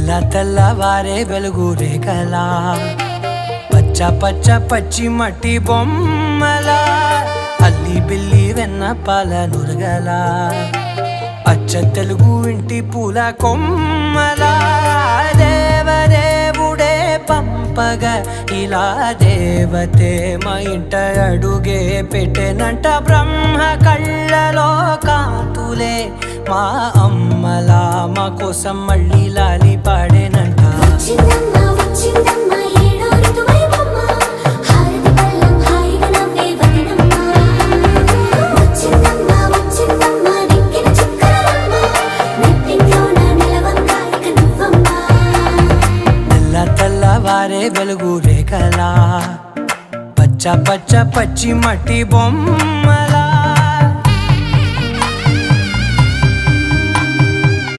తెల్ల తెల్లవారే వెలుగు రేఖలా పచ్చ పచ్చ పచ్చి మట్టి బొమ్మలా అల్లి బిల్లి వెన్న పాల నురగలా అచ్చ తెలుగు ఇంటి పూల కొమ్మలా దేవదేవుడే పంపగా ఇలా దేవతే మా ఇంట అడుగే పెట్టెనంట బ్రహ్మ కళ్ళలో కాంతులే మా అమ్మలా మా కోసం మళ్ళీ లాలి పాడేనంట తెల్లవారే వెలుగు రేఖలా పచ్చ పచ్చ పచ్చి మట్టి బొమ్మ